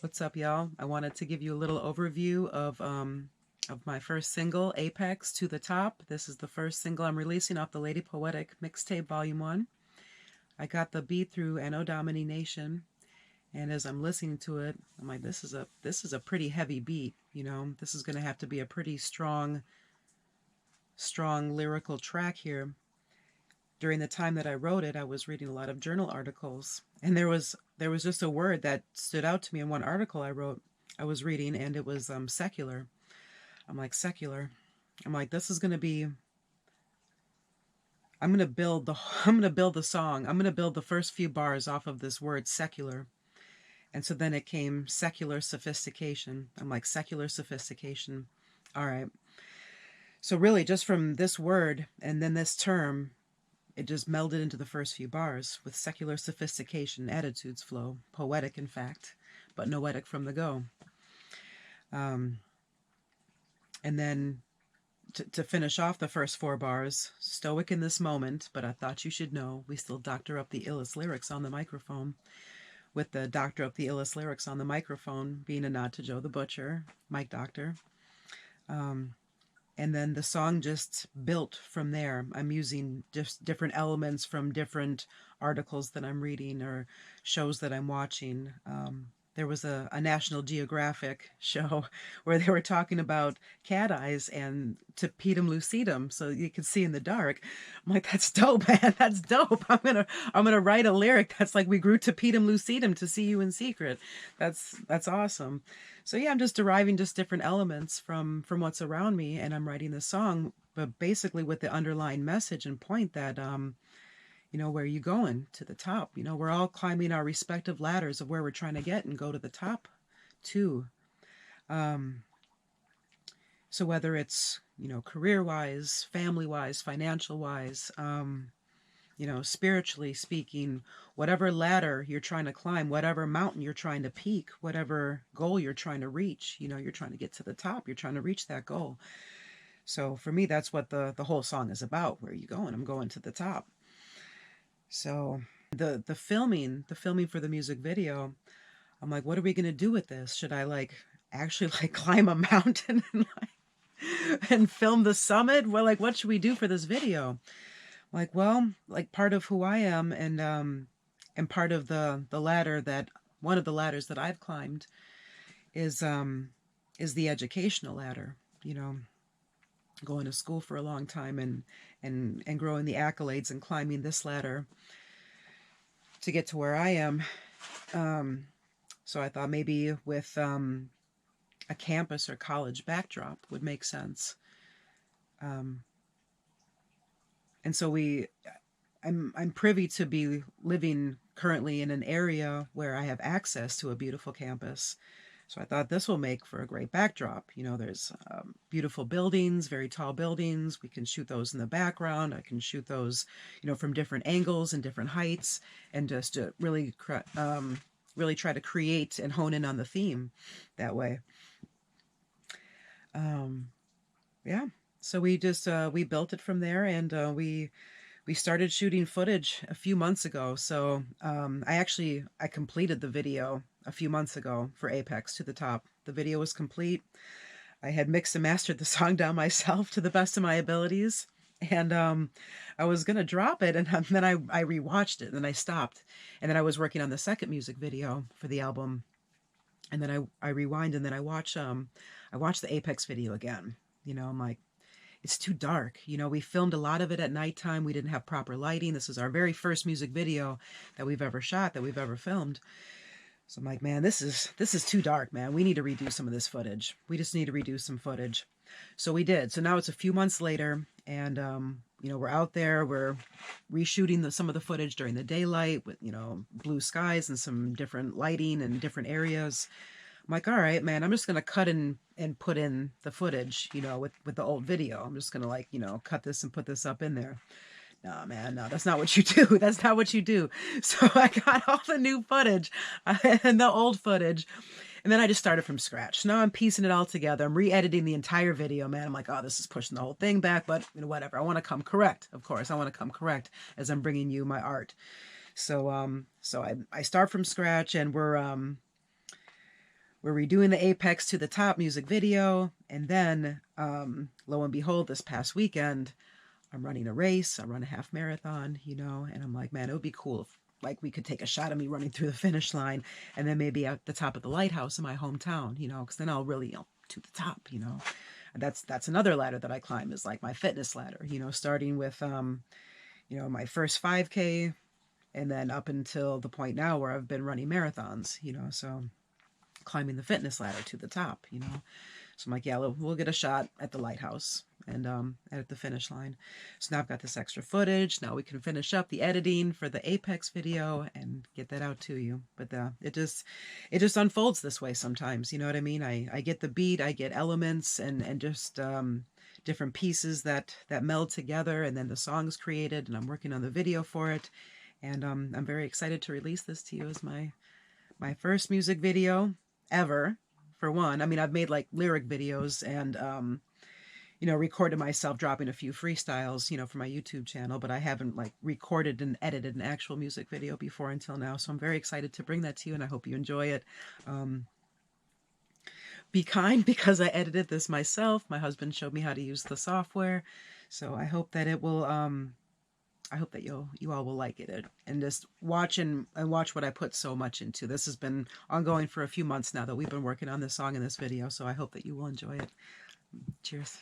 What's up, y'all? I wanted to give you a little overview of my first single, Apex to the Top. This is the first single I'm releasing off the Lady Poetic Mixtape Volume 1. I got the beat through Anno Domini Nation, and as I'm listening to it, I'm like, this is a pretty heavy beat, you know. This is gonna have to be a pretty strong lyrical track here. During the time that I wrote it, I was reading a lot of journal articles, and there was just a word that stood out to me in one article I was reading, and it was secular. I'm like, secular. I'm like, this is gonna be. I'm gonna build the. I'm gonna build the song. I'm gonna build the first few bars off of this word secular, and so then it came secular sophistication. I'm like, secular sophistication. All right. So really, just from this word and then this term, it just melded into the first few bars with secular sophistication, attitudes flow, poetic in fact, but noetic from the go. Um, and then to finish off the first four bars, stoic in this moment, but I thought you should know, we still doctor up the illest lyrics on the microphone, with the doctor up the illest lyrics on the microphone being a nod to Joe the Butcher, Mike Doctor. Um, and then the song just built from there. I'm using just different elements from different articles that I'm reading or shows that I'm watching. There was a National Geographic show where they were talking about cat eyes and tapetum lucidum, so you can see in the dark. I'm like, that's dope, man. That's dope. I'm gonna write a lyric that's like, we grew tapetum lucidum to see you in secret. That's awesome. So yeah, I'm just deriving just different elements from what's around me, and I'm writing this song, but basically with the underlying message and point that where are you going? To the top. We're all climbing our respective ladders of where we're trying to get and go to the top too. Um, so whether it's, career wise, family wise, financial wise, spiritually speaking, whatever ladder you're trying to climb, whatever mountain you're trying to peak, whatever goal you're trying to reach, you're trying to get to the top, you're trying to reach that goal. So for me, that's what the whole song is about. Where are you going? I'm going to the top. So the filming for the music video, I'm like, what are we gonna do with this? Should I actually climb a mountain and film the summit? Well, what should we do for this video? Like, well, part of who I am and part of the ladder that one of the ladders that I've climbed is the educational ladder, going to school for a long time and growing the accolades and climbing this ladder to get to where I am. So I thought maybe with a campus or college backdrop would make sense. And so I'm privy to be living currently in an area where I have access to a beautiful campus. So I thought this will make for a great backdrop. There's beautiful buildings, very tall buildings. We can shoot those in the background. I can shoot those, from different angles and different heights, and just to really try to create and hone in on the theme that way. Yeah. So we built it from there, and we started shooting footage a few months ago. So I completed the video a few months ago for Apex to the Top. The video was complete. I had mixed and mastered the song down myself to the best of my abilities. And I was going to drop it, and then I rewatched it, and then I stopped. And then I was working on the second music video for the album. And then I rewind, and then I watch the Apex video again. I'm like, it's too dark. We filmed a lot of it at nighttime. We didn't have proper lighting. This is our very first music video that we've ever shot, that we've ever filmed. So I'm like, man, this is too dark, man. We need to redo some of this footage. We just need to redo some footage. So we did. So now it's a few months later, and we're out there. We're reshooting some of the footage during the daylight with blue skies and some different lighting and different areas. I'm like, all right, man, I'm just gonna cut in and put in the footage, with the old video. I'm just gonna cut this and put this up in there. No, man, no, that's not what you do. That's not what you do. So I got all the new footage and the old footage, and then I just started from scratch. Now I'm piecing it all together. I'm re-editing the entire video, man. I'm like, oh, this is pushing the whole thing back, but whatever. I want to come correct, of course. I want to come correct as I'm bringing you my art. So I start from scratch, and we're redoing the Apex to the Top music video. And then, lo and behold, this past weekend, I'm running a race. I run a half marathon, you know, and I'm like, man, it would be cool if like we could take a shot of me running through the finish line and then maybe at the top of the lighthouse in my hometown, you know, because then I'll really, you know, to the top, you know. And that's another ladder that I climb, is like my fitness ladder, you know, starting with you know, my first 5K and then up until the point now where I've been running marathons, you know, so climbing the fitness ladder to the top, you know. So I'm like, yeah, we'll get a shot at the lighthouse and at the finish line. So now I've got this extra footage. Now we can finish up the editing for the Apex video and get that out to you. But it just unfolds this way sometimes. You know what I mean? I get the beat, I get elements and just different pieces that meld together, and then the song's created, and I'm working on the video for it. And I'm very excited to release this to you as my first music video ever. For one, I mean, I've made like lyric videos and, you know, recorded myself dropping a few freestyles, you know, for my YouTube channel, but I haven't like recorded and edited an actual music video before until now. So I'm very excited to bring that to you, and I hope you enjoy it. Be kind, because I edited this myself. My husband showed me how to use the software. So I hope that it will, I hope that you all will like it and just watch and watch what I put so much into. This has been ongoing for a few months now that we've been working on this song and this video, so I hope that you will enjoy it. Cheers.